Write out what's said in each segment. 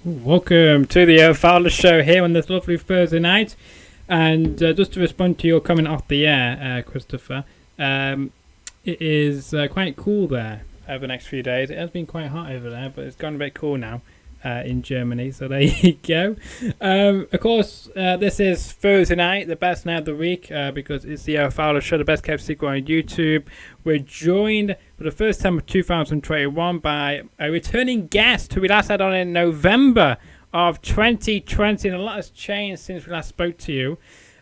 Welcome to the Fowler Show here on this lovely Thursday night. And just to respond to your comment off the air, Christopher, it is quite cool there over the next few days. It has been quite hot over there, but it's gone a bit cool now in Germany. So there you go. Of course, this is Thursday night, the best night of the week, because it's the Fowler Show, the best kept secret on YouTube. We're joined for the first time of 2021 by a returning guest who we last had on in November of 2020, and a lot has changed since we last spoke to you.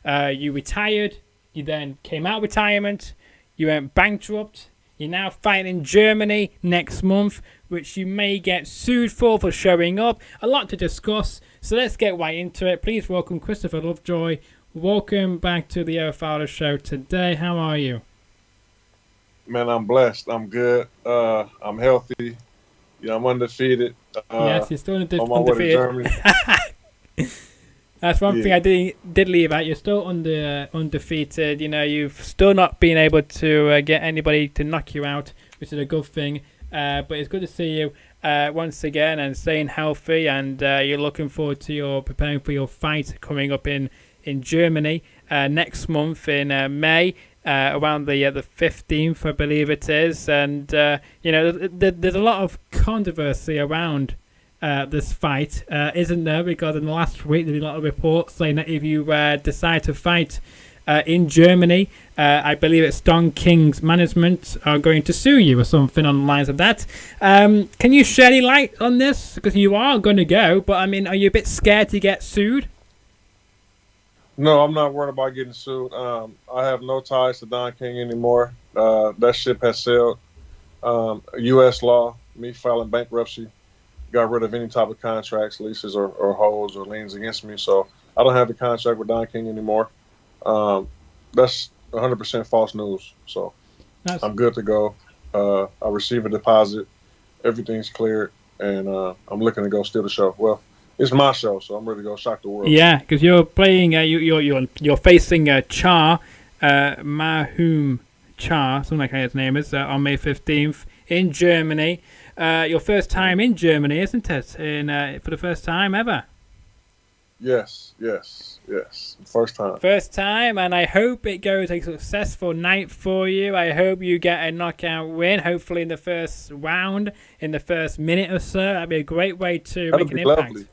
You retired, you then came out of retirement, you went bankrupt, you're now fighting in Germany next month, which you may get sued for showing up. A lot to discuss, so let's get right into it. Please welcome Christopher Lovejoy. Welcome back to the Fowler Show today. How are you? Man, I'm blessed. I'm good. I'm healthy. I'm undefeated. Yes, you're still on my way to Germany. That's one thing I did leave out. You're still undefeated. You've still not been able to get anybody to knock you out, which is a good thing. But it's good to see you once again and staying healthy. And you're looking forward to preparing for your fight coming up in Germany next month in May. Around the 15th, I believe it is, and there's a lot of controversy around this fight, isn't there? Because in the last week there were a lot of reports saying that if you decide to fight in Germany, I believe it's Don King's management are going to sue you or something on the lines of that. Can you shed any light on this? Because you are going to go, but I mean, are you a bit scared to get sued? No, I'm not worried about getting sued. I have no ties to Don King anymore. That ship has sailed. U.S. law, me filing bankruptcy, got rid of any type of contracts, leases, or holds or liens against me. So I don't have the contract with Don King anymore. That's 100% false news. So I'm good to go. I receive a deposit. Everything's cleared, and I'm looking to go steal the show. Well, it's my show, so I'm ready to go shock the world. Yeah, because you're playing. You're facing Charr, Mahmoud Charr, something like his name is, on May 15th in Germany. Your first time in Germany, isn't it? For the first time ever. Yes. First time. First time, and I hope it goes a successful night for you. I hope you get a knockout win, hopefully in the first round, in the first minute or so. That'd be a great way to make an impact. Lovely.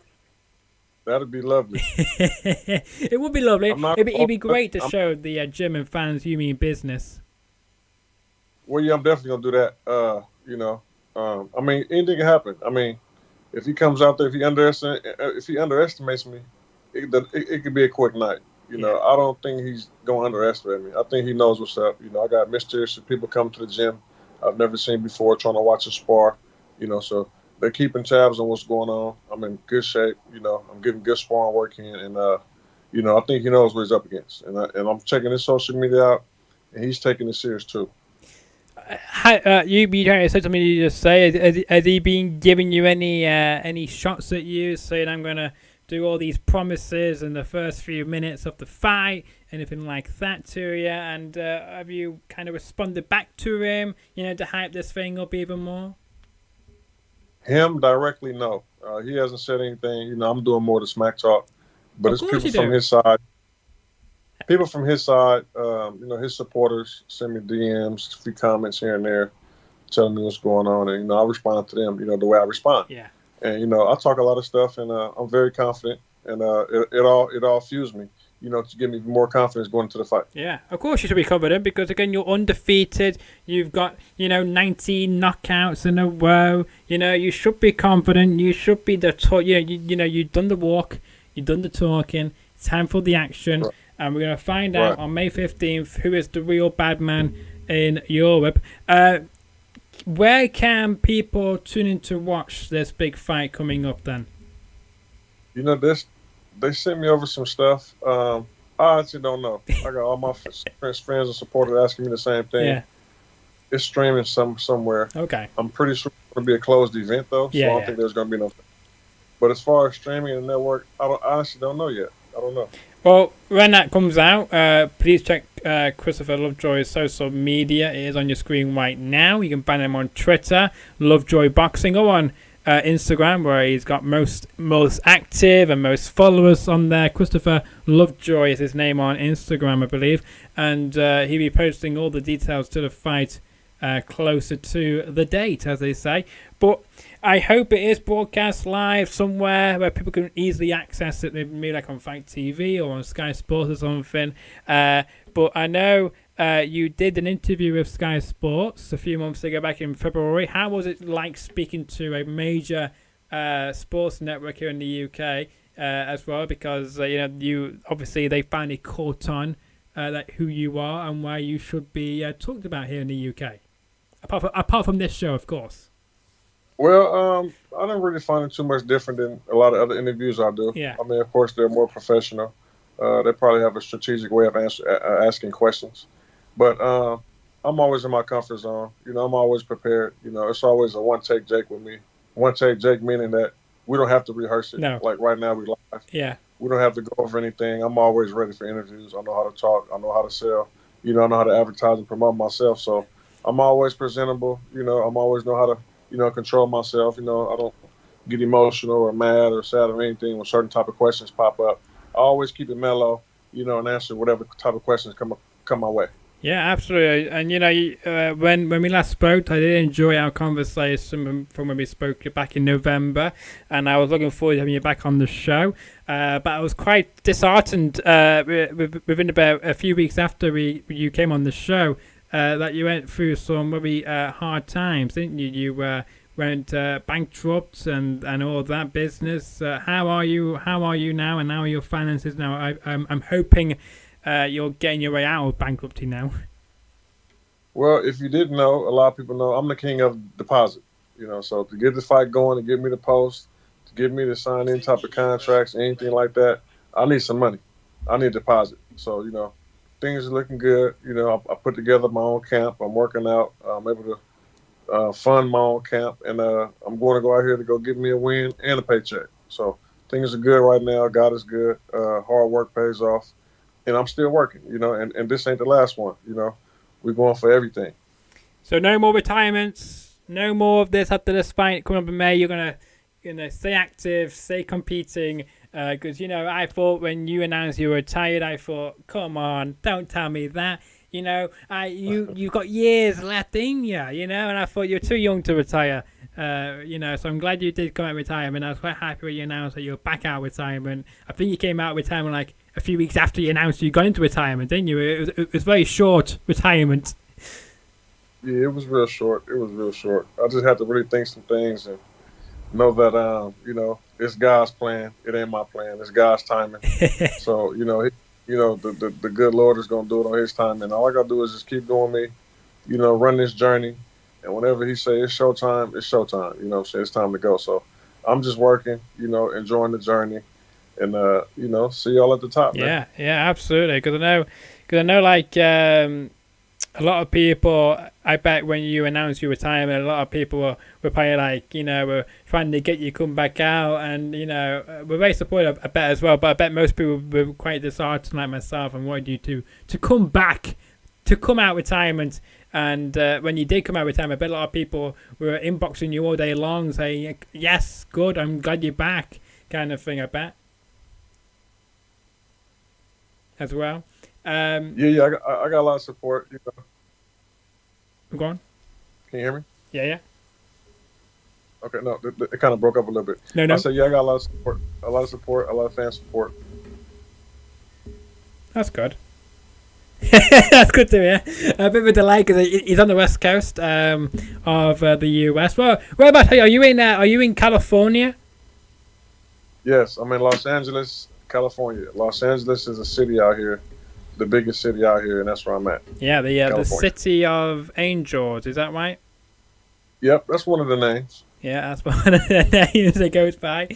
That'd be lovely. It would be lovely. It'd be great to show the German fans you mean business. Well, yeah, I'm definitely gonna do that. I mean, anything can happen. I mean, if he comes out there, if he underestimates me, it could be a quick night. I don't think he's gonna underestimate me. I think he knows what's up. I got mysterious people coming to the gym I've never seen before, trying to watch a spar. So they're keeping tabs on what's going on. I'm in good shape. I'm getting good sparring work in, and I think he knows what he's up against. And I'm checking his social media out, and he's taking it serious too. You trying to say something you just say? Has he been giving you any shots at you, saying I'm gonna do all these promises in the first few minutes of the fight, anything like that to you? And have you kind of responded back to him, to hype this thing up even more? Him directly, no. He hasn't said anything. I'm doing more to smack talk, but it's people from his side. People from his side, his supporters send me DMs, a few comments here and there, telling me what's going on, and I respond to them, the way I respond. Yeah. And I talk a lot of stuff, and I'm very confident, and it all fuels me, to give me more confidence going into the fight. Yeah, of course you should be confident because again you're undefeated. You've got 19 knockouts in a row. You should be confident. You should be the you've done the walk, you've done the talking. It's time for the action. Right. And we're going to find out on May 15th who is the real bad man in Europe. Where can people tune in to watch this big fight coming up then? They sent me over some stuff. I actually don't know. I got all my friends and supporters asking me the same thing. Yeah. It's streaming somewhere. Okay. I'm pretty sure it's going to be a closed event, though, so I don't think there's going to be no. But as far as streaming and network, I honestly don't know yet. I don't know. Well, when that comes out, please check Christopher Lovejoy's social media. It is on your screen right now. You can find him on Twitter, Lovejoy Boxing, or on Instagram, where he's got most active and most followers on there. Christopher Lovejoy is his name on Instagram, I believe, and he'll be posting all the details to the fight closer to the date, as they say. But I hope it is broadcast live somewhere where people can easily access it, maybe like on Fight TV or on Sky Sports or something. But I know you did an interview with Sky Sports a few months ago, back in February. How was it like speaking to a major sports network here in the UK as well? Because you obviously they finally caught on that who you are and why you should be talked about here in the UK. Apart from this show, of course. Well, I don't really find it too much different than a lot of other interviews I do. Yeah. I mean, of course, they're more professional. They probably have a strategic way of asking questions. But I'm always in my comfort zone. I'm always prepared. It's always a one-take Jake with me. One-take Jake meaning that we don't have to rehearse it. No. Like right now, we live. Yeah. We don't have to go over anything. I'm always ready for interviews. I know how to talk. I know how to sell. I know how to advertise and promote myself. So I'm always presentable. I'm always know how to, control myself. I don't get emotional or mad or sad or anything when certain type of questions pop up. I always keep it mellow, and answer whatever type of questions come my way. Yeah, absolutely. And when we last spoke, I did enjoy our conversation from when we spoke back in November, and I was looking forward to having you back on the show. But I was quite disheartened within about a few weeks after you came on the show that you went through some very hard times, didn't you? You went bankrupt and all that business. How are you now, and how are your finances now? I'm hoping you're getting your way out of bankruptcy now. Well, if you didn't know, a lot of people know I'm the king of deposit. So to get the fight going, to get me the post, to get me to sign any type of contracts, anything like that, I need some money. I need deposit. So, things are looking good. I put together my own camp. I'm working out. I'm able to fund my own camp, and I'm going to go out here to go get me a win and a paycheck. So things are good right now. God is good. Hard work pays off. And I'm still working, and this ain't the last one, We're going for everything. So no more retirements, no more of this after this fight coming up in May. You're gonna stay active, stay competing, because I thought when you announced you were retired, I thought, come on, don't tell me that. You've got years left in you, and I thought you're too young to retire. So I'm glad you did come out of retirement. I was quite happy when you announced that you're back out of retirement. I think you came out of retirement like a few weeks after you announced you got into retirement, didn't you? It was very short retirement. Yeah, it was real short. I just had to really think some things and know that, it's God's plan. It ain't my plan. It's God's timing. So, the good Lord is going to do it on his time. And all I got to do is just keep doing me, run this journey. And whenever he say it's showtime, it's showtime. So it's time to go. So I'm just working, enjoying the journey. And, see y'all at the top, man. Yeah, absolutely. Because I know, like, a lot of people, I bet when you announced your retirement, a lot of people were probably like, were trying to get you come back out. And, we're very supportive, I bet, as well. But I bet most people were quite disheartened, like myself, and wanted you to come back, to come out of retirement. And when you did come out of retirement, I bet a lot of people were inboxing you all day long saying, yes, good, I'm glad you're back, kind of thing, I bet. As well. I got a lot of support. Go on. Can you hear me? Yeah. Okay, no, it kind of broke up a little bit. No. I said, I got a lot of support, a lot of fan support. That's good. That's good to hear. A bit of a delay because he's on the west coast of the US. Well, whereabouts are you in? Are you in California? Yes, I'm in Los Angeles, California. Los Angeles is a city out here, the biggest city out here, and that's where I'm at. Yeah, the city of angels. Is that right? Yep, that's one of the names. Yeah, that's one of the names it goes by.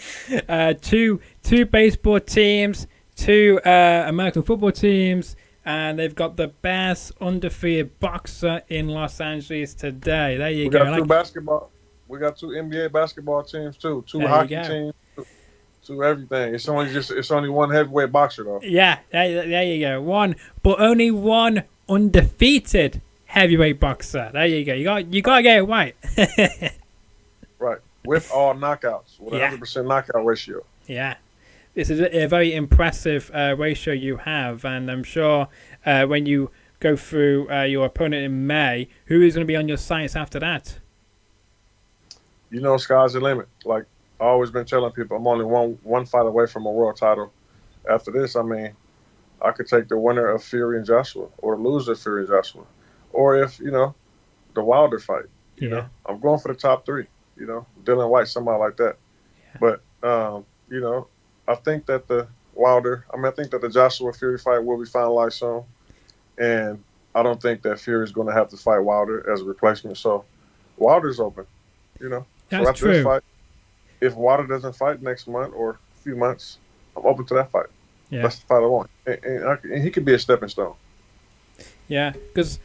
Two baseball teams, two American football teams, and they've got the best undefeated boxer in Los Angeles today. There you go. We got two basketball. We got two NBA basketball teams too. Two hockey teams. To everything. It's only one heavyweight boxer though. Yeah, there you go. Only one undefeated heavyweight boxer. There you go. You got to get it right. Right. with all knockouts, with Yeah. 100% knockout ratio. Yeah. This is a very impressive ratio you have, and I'm sure when you go through your opponent in May, who is going to be on your sights after that? You know, sky's the limit. Like I always been telling people, I'm only one fight away from a world title. After this, I mean, I could take the winner of Fury and Joshua, or the loser of Fury and Joshua, or if the Wilder fight. Yeah. I'm going for the top three. Dylan White, somebody like that. Yeah. But I think that I think that the Joshua Fury fight will be finalized soon, and I don't think that Fury is going to have to fight Wilder as a replacement. So Wilder's open. That's so after true. this fight, if Wilder doesn't fight next month or a few months, I'm open to that fight. Yeah. That's the fight I want, and he could be a stepping stone. Yeah, because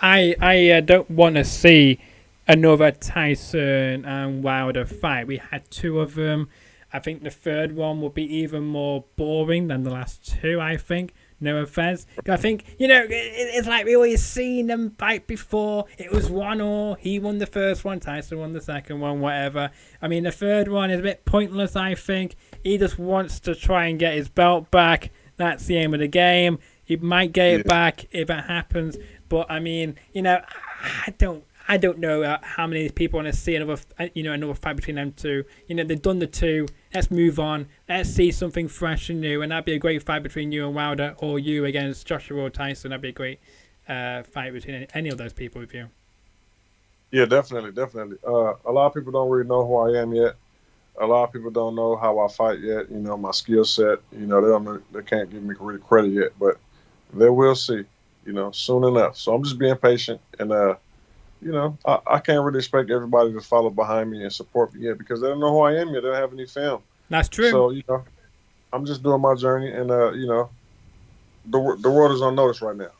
I don't want to see another Tyson and Wilder fight. We had two of them. I think the third one will be even more boring than the last two, I think. No offense. I think, it's like we always seen them fight before. It was 1-1. He won the first one. Tyson won the second one, whatever. I mean, the third one is a bit pointless, I think. He just wants to try and get his belt back. That's the aim of the game. He might get it back if it happens. But, I mean, I don't know how many people want to see another fight between them two. They've done the two. Let's move on. Let's see something fresh and new, and that'd be a great fight between you and Wilder, or you against Joshua or Tyson. That'd be a great fight between any of those people with you. Yeah, definitely. A lot of people don't really know who I am yet. A lot of people don't know how I fight yet. My skill set. They can't give me really credit yet, but they will see. Soon enough. So I'm just being patient and. I can't really expect everybody to follow behind me and support me yet because they don't know who I am yet. They don't have any film. That's true. So, I'm just doing my journey and, the world is on notice right now.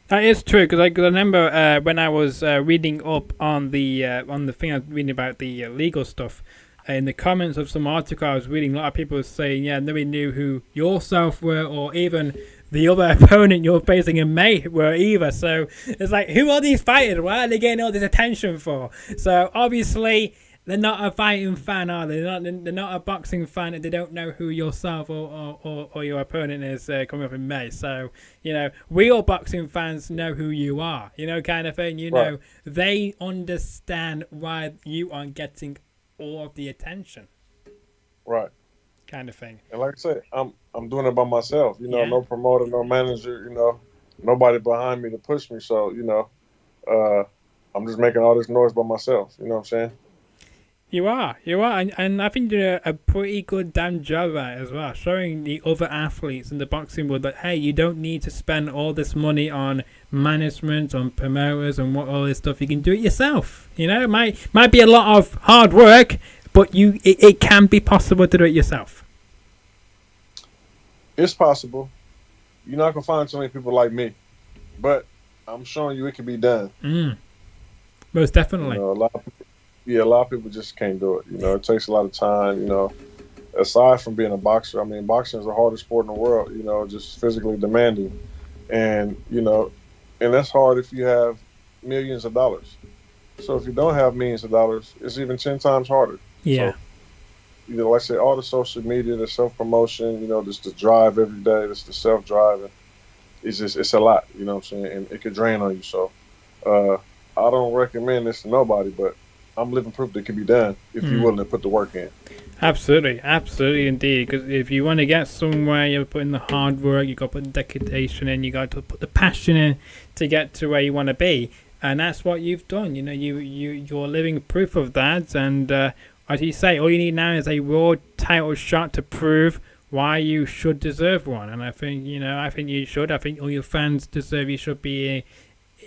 That is true because I remember when I was reading up on the thing I was reading about the legal stuff, in the comments of some article I was reading, a lot of people were saying, nobody knew who yourself were or even the other opponent you're facing in May were either. So it's like, who are these fighters? Why are they getting all this attention for? So obviously they're not a fighting fan, are they? They're not a boxing fan, and they don't know who yourself or your opponent is coming up in May. So we all boxing fans know who you are. Kind of thing. Right. They understand why you are getting all of the attention. Right. Kind of thing. And like I said, I'm doing it by myself. Yeah. No promoter, no manager. Nobody behind me to push me. So I'm just making all this noise by myself. You know what I'm saying? You are, and I think you're a pretty good damn job at it as well, showing the other athletes in the boxing world that hey, you don't need to spend all this money on management, on promoters, and all this stuff. You can do it yourself. It might be a lot of hard work, but it can be possible to do it yourself. It's possible. You're not gonna find so many people like me, but I'm showing you it can be done. Most definitely. A lot of people just can't do it. It takes a lot of time. Aside from being a boxer, I mean, boxing is the hardest sport in the world. Just physically demanding, and and that's hard if you have millions of dollars. So if you don't have millions of dollars, it's even 10 times harder. Yeah. So, like I said, all the social media, the self-promotion, just the drive every day, just the self-driving, it's a lot, you know what I'm saying? And it could drain on you. So I don't recommend this to nobody, but I'm living proof that it can be done if you're willing to put the work in. Absolutely indeed. Because if you want to get somewhere, you put in the hard work, you got to put the dedication in, you got to put the passion in to get to where you want to be. And that's what you've done. You're living proof of that. And as you say, all you need now is a world title shot to prove why you should deserve one. And I think, I think you should. I think all your fans deserve you should be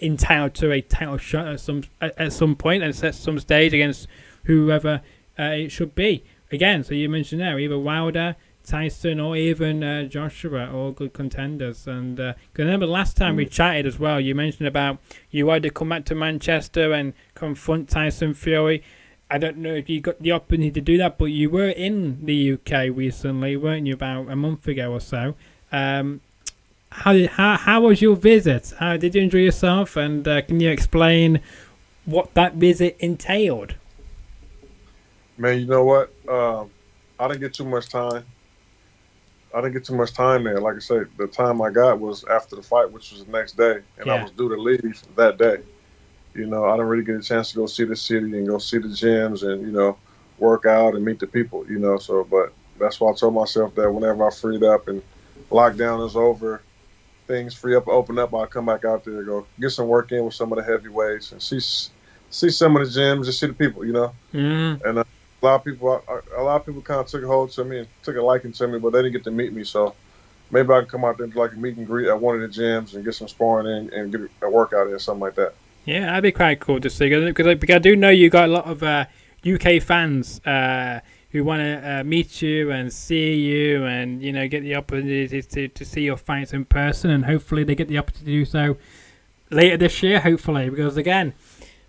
entitled to a title shot at some point and at some stage against whoever it should be. Again, so you mentioned there, either Wilder, Tyson, or even Joshua, all good contenders. And cause I remember last time we chatted as well, you mentioned about you wanted to come back to Manchester and confront Tyson Fury. I don't know if you got the opportunity to do that, but you were in the UK recently, weren't you, about a month ago or so? How was your visit? How did you enjoy yourself? And can you explain what that visit entailed? Man, you know what? I didn't get too much time. I didn't get too much time there. Like I said, the time I got was after the fight, which was the next day, and I Yeah. was due to leave that day. I didn't really get a chance to go see the city and go see the gyms and work out and meet the people. So but that's why I told myself that whenever I freed up and lockdown is over, things free up, open up, I'll come back out there, go get some work in with some of the heavyweights and see some of the gyms, just see the people. Mm. And a lot of people kind of took a hold to me and took a liking to me, but they didn't get to meet me. So maybe I can come out there and do like a meet and greet at one of the gyms and get some sparring in and get a workout in, something like that. Yeah, that'd be quite cool to see. Because I do know you got a lot of UK fans who want to meet you and see you and, get the opportunity to see your fights in person. And hopefully they get the opportunity to do so later this year, hopefully. Because, again,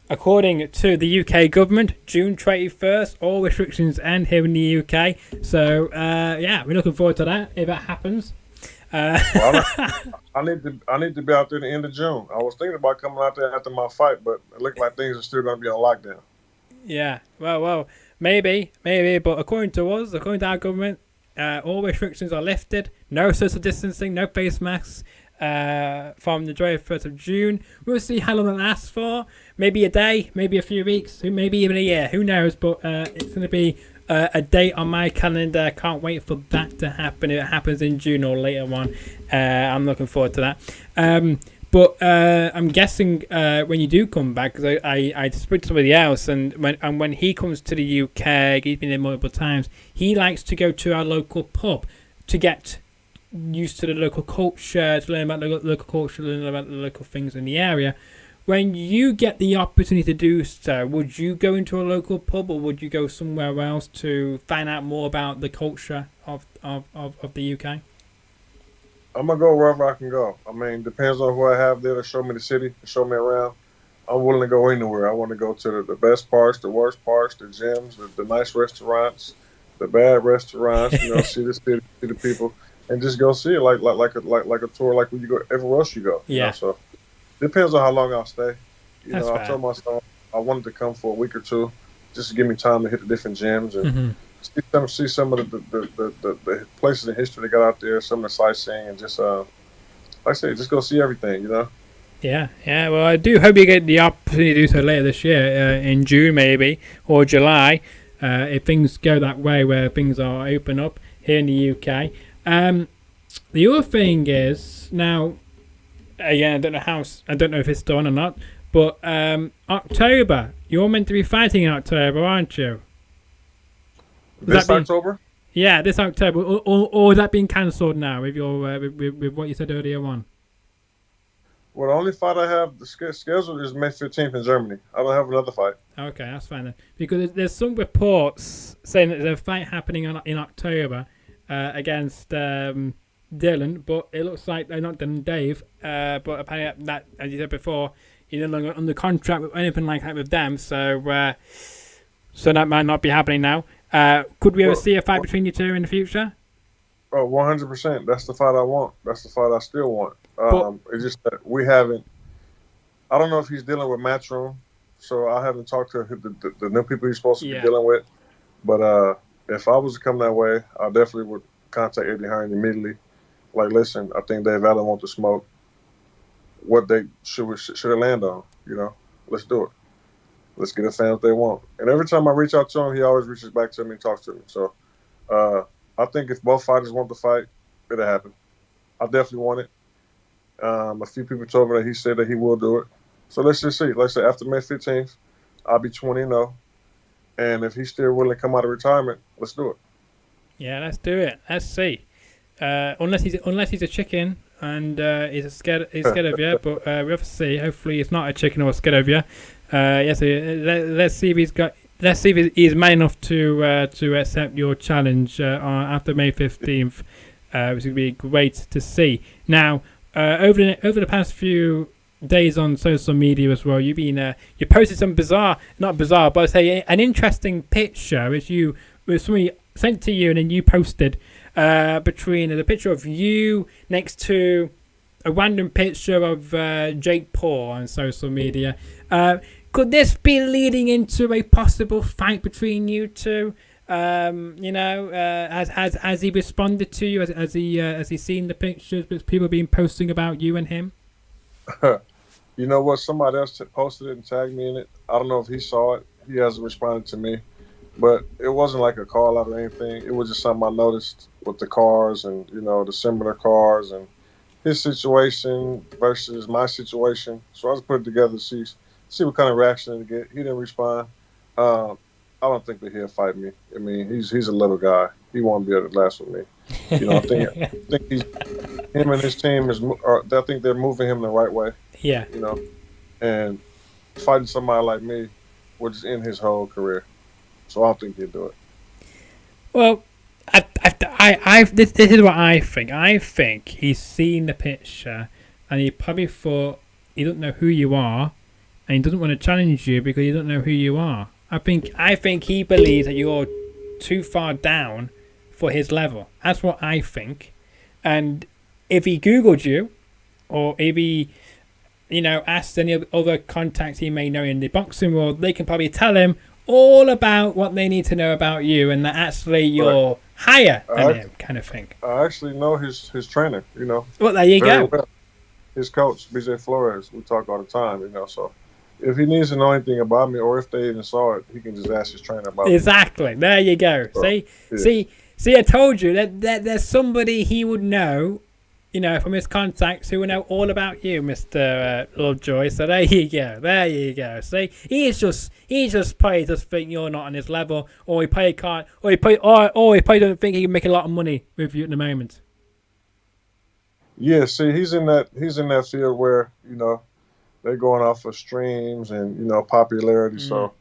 according to the UK government, June 21st, all restrictions end here in the UK. So, yeah, we're looking forward to that if that happens. Well, I need to be out there at the end of June. I was thinking about coming out there after my fight, but it looked like things are still going to be on lockdown. Yeah, well, maybe, but according to our government, all restrictions are lifted. No social distancing, no face masks from the 21st of June. We'll see how long it lasts for. Maybe a day, maybe a few weeks, maybe even a year. Who knows? But it's going to be a date on my calendar. Can't wait for that to happen. If it happens in June or later on, I'm looking forward to that. But I'm guessing when you do come back, because I spoke to somebody else, and when he comes to the UK, he's been there multiple times. He likes to go to our local pub to get used to the local culture, to learn about the local culture, learn about the local things in the area. When you get the opportunity to do so, would you go into a local pub or would you go somewhere else to find out more about the culture of the UK? I'm going to go wherever I can go. I mean, depends on who I have there to show me the city, to show me around. I'm willing to go anywhere. I want to go to the best parts, the worst parts, the gyms, the nice restaurants, the bad restaurants, see the city, see the people, and just go see it like a tour, like when you go everywhere else you go. Yeah. So depends on how long I'll stay. That's I fair. told myself I wanted to come for a week or two, just to give me time to hit the different gyms and see some of the places in history they got out there, some of the sightseeing, and just like I say, just go see everything. Yeah. Well, I do hope you get the opportunity to do so later this year, in June maybe or July, if things go that way where things are open up here in the UK. The other thing is now, again, I don't know if it's done or not, but October, you're meant to be fighting in October, aren't you? This October? Yeah, this October, or is that being cancelled now with your with what you said earlier on? Well, the only fight I have scheduled is May 15th in Germany. I don't have another fight. Okay, that's fine then. Because there's some reports saying that there's a fight happening in October against Dylan, but it looks like they're not done Dave. But apparently that, as you said before, you're no longer under contract with anything like that with them, so that might not be happening now. Could we ever see a fight between you two in the future? Oh, 100%. That's the fight I want. That's the fight I still want. It's just that we haven't. I don't know if he's dealing with Matchroom, so I haven't talked to the new people he's supposed to be dealing with. But if I was to come that way, I definitely would contact Eddie Hearn immediately. Like, listen, I think Dave Allen wants to smoke. What they should it land on? Let's do it. Let's get a fan if they want. And every time I reach out to him, he always reaches back to me and talks to me. So I think if both fighters want to fight, it'll happen. I definitely want it. A few people told me that he said that he will do it. So let's just see. Like I said, after May 15th, I'll be 20-0. And if he's still willing to come out of retirement, let's do it. Yeah, let's do it. Let's see. Unless he's a chicken and he's scared of you, but we have to see. Hopefully, he's not a chicken or scared of you. Yes, let's see if he's man enough to accept your challenge after May 15th, which would be great to see. Now, over the past few days on social media as well, you've been you posted some not bizarre, but I say an interesting picture which somebody sent to you, and then you posted between the picture of you next to a random picture of Jake Paul on social media. could this be leading into a possible fight between you two? Has he responded to you? Has he seen the pictures that people have been posting about you and him? You know what? Somebody else posted it and tagged me in it. I don't know if he saw it. He hasn't responded to me, but it wasn't like a call out or anything. It was just something I noticed with the cars and the similar cars and his situation versus my situation. So I just put it together to see what kind of reaction to get. He didn't respond. I don't think that he'll fight me. I mean, he's a little guy. He won't be able to last with me. I think him and his team I think they're moving him the right way. Yeah. And fighting somebody like me would just end his whole career. So I don't think he'll do it. Well, this is what I think. I think he's seen the picture and he probably thought he doesn't know who you are and he doesn't want to challenge you because he doesn't know who you are. I think he believes that you're too far down for his level. That's what I think. And if he Googled you, or if he, asked any other contacts he may know in the boxing world, they can probably tell him all about what they need to know about you, and that actually you're higher than him, kind of thing. I actually know his trainer. Well, there you go. Well. His coach, BJ Flores. We talk all the time. So. If he needs to know anything about me, or if they even saw it, he can just ask his trainer about me. Exactly. There you go. So, see, I told you that there's somebody he would know, from his contacts who would know all about you, Mr. Lovejoy. So there you go. See, he's just probably just think you're not on his level, or he probably can't, or he probably don't think he can make a lot of money with you at the moment. Yeah. See, he's in that field where they're going off of streams and popularity. So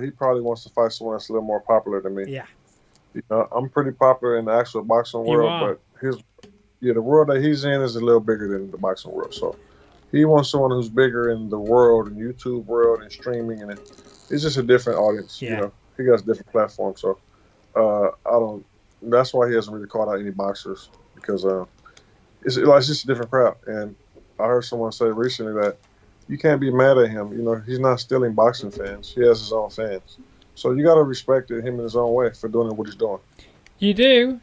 he probably wants to fight someone that's a little more popular than me. Yeah. I'm pretty popular in the actual boxing world, but the world that he's in is a little bigger than the boxing world. So he wants someone who's bigger in the world, and YouTube world, and streaming, and it's just a different audience. Yeah. He got a different platform. So that's why he hasn't really caught out any boxers, because it's just a different crowd. And I heard someone say recently that you can't be mad at him. He's not stealing boxing fans. He has his own fans. So you got to respect him in his own way for doing what he's doing. You do.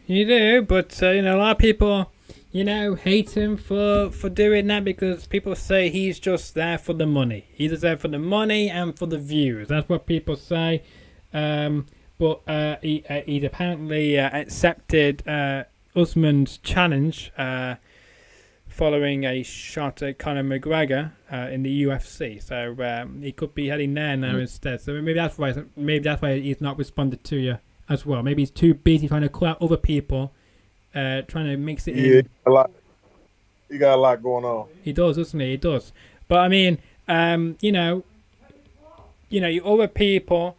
But, a lot of people, hate him for doing that because people say he's just there for the money. He's just there for the money and for the views. That's what people say. But he's apparently accepted Usman's challenge following a shot at Conor McGregor in the UFC, so he could be heading there now instead. So maybe that's why he's not responded to you as well. Maybe he's too busy trying to call out other people, trying to mix it in. Yeah, he got a lot going on. He does, doesn't he? He does. But I mean, you other people.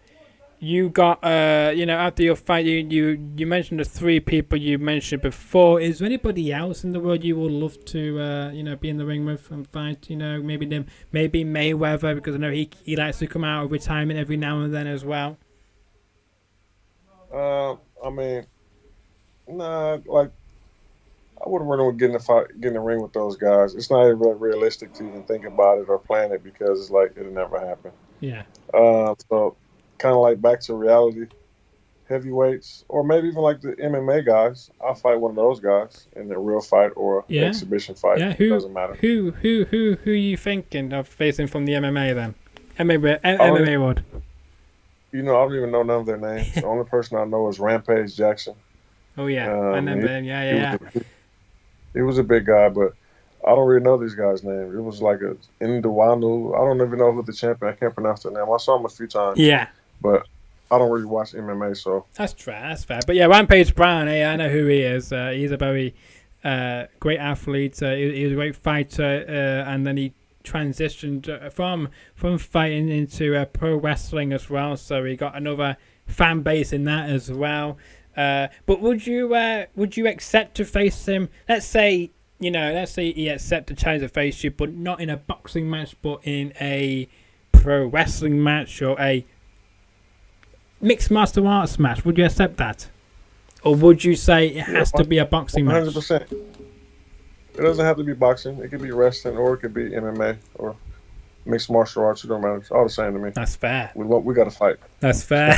You got, after your fight, you mentioned the 3 people you mentioned before. Is there anybody else in the world you would love to, be in the ring with and fight? Maybe Mayweather, because I know he likes to come out of retirement every now and then as well. I mean, nah, like I wouldn't really want to get in the ring with those guys. It's not even really realistic to even think about it or plan it, because it's like it'll never happen. Yeah. So. Kind of like back to reality, heavyweights, or maybe even like the MMA guys. I'll fight one of those guys in a real fight or an exhibition fight. Yeah, it doesn't matter. Who are you thinking of facing from the MMA then? MMA world. I don't even know none of their names. The only person I know is Rampage Jackson. Oh yeah, I know him. Yeah. He was a big guy, but I don't really know these guys' names. It was like a Nduwanu. I don't even know who the champion. I can't pronounce their name. I saw him a few times. Yeah. But I don't really watch MMA, so. That's fair. But yeah, Rampage Brown, I know who he is. He's a very great athlete. He was a great fighter, and then he transitioned from fighting into pro wrestling as well. So he got another fan base in that as well. But would you accept to face him? Let's say he accepted the challenge to face you, but not in a boxing match, but in a pro wrestling match or a mixed martial arts match. Would you accept that? Or would you say it has to be a boxing 100%. Match? It doesn't have to be boxing. It could be wrestling, or it could be MMA, or mixed martial arts, it don't matter. It's all the same to me. That's fair. We got to fight. That's fair.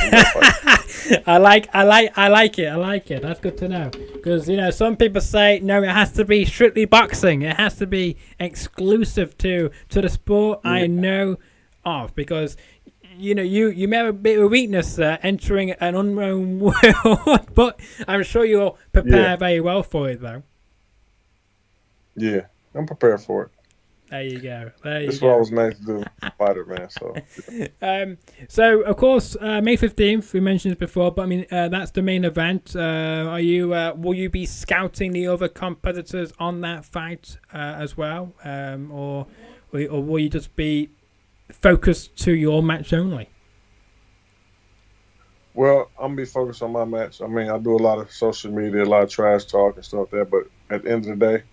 I like it. I like it. That's good to know. Because, some people say, no, it has to be strictly boxing. It has to be exclusive to the sport I know of. Because, you may have a bit of weakness entering an unknown world. But I'm sure you'll prepare very well for it, though. Yeah, I'm prepared for it. There you go. That's what I was made to do, fighter, man. So, so of course, May 15th, we mentioned it before, but I mean, that's the main event. Will you be scouting the other competitors on that fight as well, or will you just be focused to your match only? Well, I'm gonna be focused on my match. I mean, I do a lot of social media, a lot of trash talk and stuff there, but at the end of the day,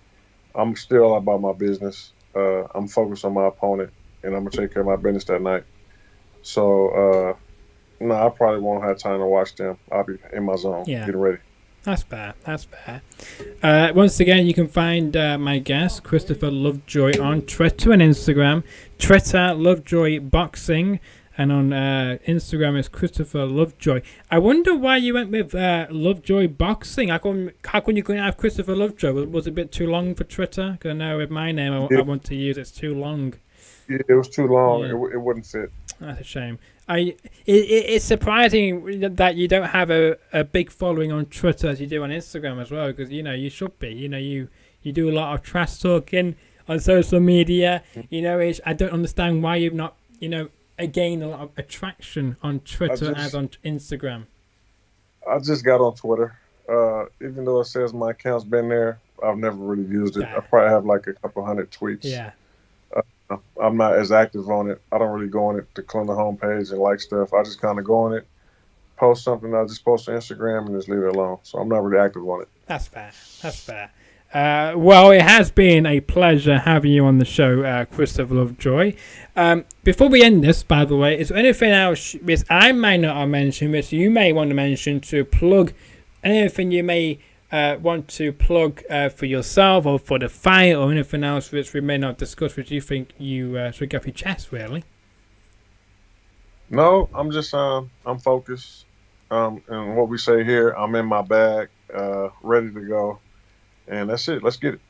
I'm still about my business. I'm focused on my opponent, and I'm gonna take care of my business that night. So, no, I probably won't have time to watch them. I'll be in my zone, getting ready. That's fair. That's fair. Once again, you can find my guest, Christopher Lovejoy, on Twitter and Instagram. Twitter, Lovejoy Boxing. And on Instagram, it's Christopher Lovejoy. I wonder why you went with Lovejoy Boxing. How come you couldn't have Christopher Lovejoy? Was it a bit too long for Twitter? Because I know with my name, I want to use it's too long. Yeah, it was too long. Yeah. It wouldn't fit. That's a shame. It's surprising that you don't have a big following on Twitter as you do on Instagram as well. Because, you should be. You do a lot of trash talking on social media. I don't understand why you've not, gain a lot of attraction on Twitter as on Instagram. I just got on Twitter. Even though it says my account's been there, I've never really used it. I probably have like a couple hundred tweets. Yeah. I'm not as active on it. I don't really go on it to clean the homepage and like stuff. I just kind of go on it, post something. I just post to Instagram and just leave it alone. So I'm not really active on it. That's fair. That's fair. Well, it has been a pleasure having you on the show, Christopher Lovejoy. Before we end this, by the way, is there anything else which I may not have mentioned, which you may want to mention to plug anything you may want to plug for yourself or for the fight or anything else which we may not discuss, which you think you should get off your chest, really? No, I'm just, I'm focused. And what we say here, I'm in my bag, ready to go. And that's it. Let's get it.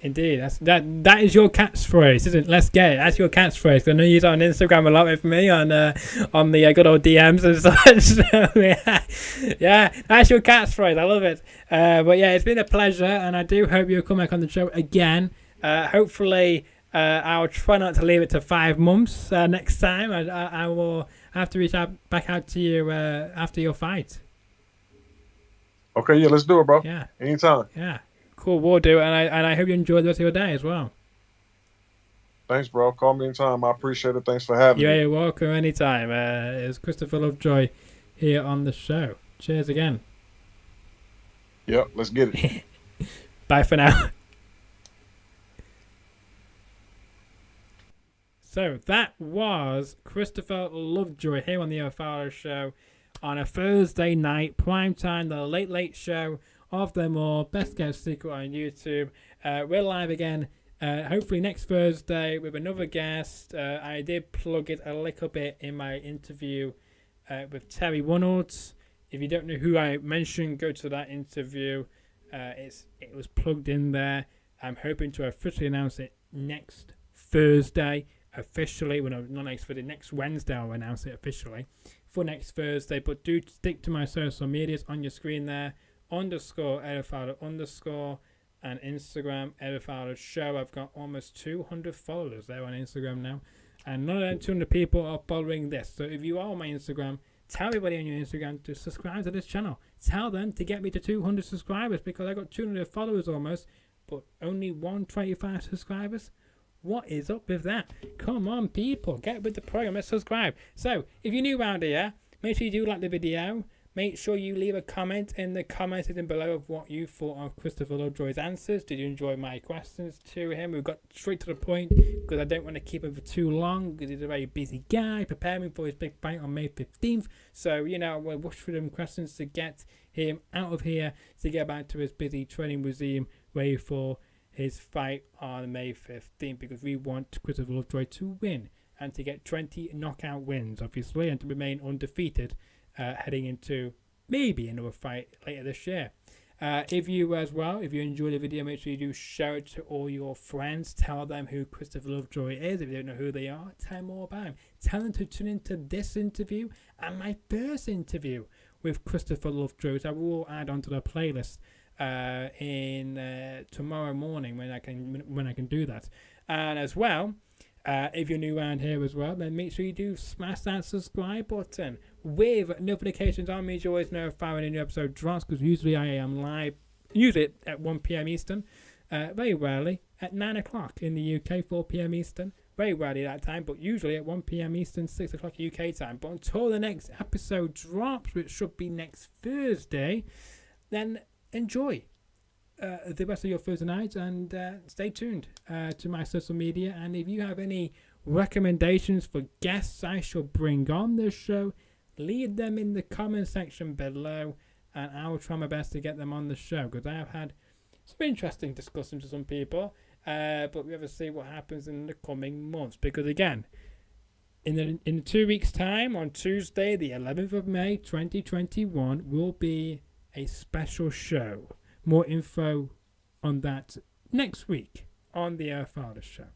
Indeed, that is your catchphrase, isn't it? Let's get it. That's your catchphrase. I know you use it on Instagram a lot with me on the good old DMs and such. So, yeah, that's your catchphrase. I love it. But yeah, it's been a pleasure, and I do hope you'll come back on the show again. Hopefully, I'll try not to leave it to 5 months next time. I will have to reach back out to you after your fight. Okay, yeah, let's do it, bro. Yeah, anytime. Yeah. Cool, we'll do, and I hope you enjoy the rest of your day as well. Thanks, bro. Call me anytime. I appreciate it. Thanks for having me. Yeah, you're welcome anytime. It's Christopher Lovejoy here on the show. Cheers again. Yep, let's get it. Bye for now. So that was Christopher Lovejoy here on the Edward Fowler Show on a Thursday night, prime time, the late show of them all, Best Kept Secret on YouTube. We're live again, hopefully next Thursday with another guest. I did plug it a little bit in my interview with Terry Reynolds. If you don't know who I mentioned, go to that interview. It was plugged in there. I'm hoping to officially announce it next Thursday. Officially, well, no, not next Thursday, next Wednesday I'll announce it officially for next Thursday. But do stick to my social medias on your screen there. _Edward Fowler _ and Instagram Edward Fowler Show. I've got almost 200 followers there on Instagram now, and none of them 200 people are following this. So if you are on my Instagram, tell everybody on your Instagram to subscribe to this channel. Tell them to get me to 200 subscribers, because I got 200 followers almost, but only 125 subscribers. What is up with that? Come on, people, get with the program. Let's subscribe. So if you're new around here, make sure you do like the video. Make sure you leave a comment in the comments below of what you thought of Christopher Lovejoy's answers. Did you enjoy my questions to him? We got straight to the point, because I don't want to keep him for too long, because he's a very busy guy preparing for his big fight on May 15th. So, we'll rush through them questions to get him out of here to get back to his busy training regime ready for his fight on May 15th, because we want Christopher Lovejoy to win. and to get 20 knockout wins, obviously, and to remain undefeated heading into maybe another fight later this year. If you enjoyed the video, make sure you do share it to all your friends. Tell them who Christopher Lovejoy is. If you don't know who they are, tell them more about him. Tell them to tune into this interview and my first interview with Christopher Lovejoy, which I will add onto the playlist in tomorrow morning when I can do that. And as well, if you're new around here as well, then make sure you do smash that subscribe button with notifications on. Means you always know if a new episode drops, because usually I am live, usually at 1 p.m. Eastern, very rarely at 9 o'clock in the UK, 4 p.m. Eastern, very rarely that time, but usually at 1 p.m. Eastern, 6 o'clock UK time. But until the next episode drops, which should be next Thursday, then enjoy the rest of your Thursday night, and stay tuned to my social media. And if you have any recommendations for guests I should bring on this show, leave them in the comment section below, and I will try my best to get them on the show, because I have had some interesting discussions with some people, but we have to see what happens in the coming months, because again, in 2 weeks time, on Tuesday the 11th of May 2021, will be a special show. More info on that next week on the Edward Fowler Show.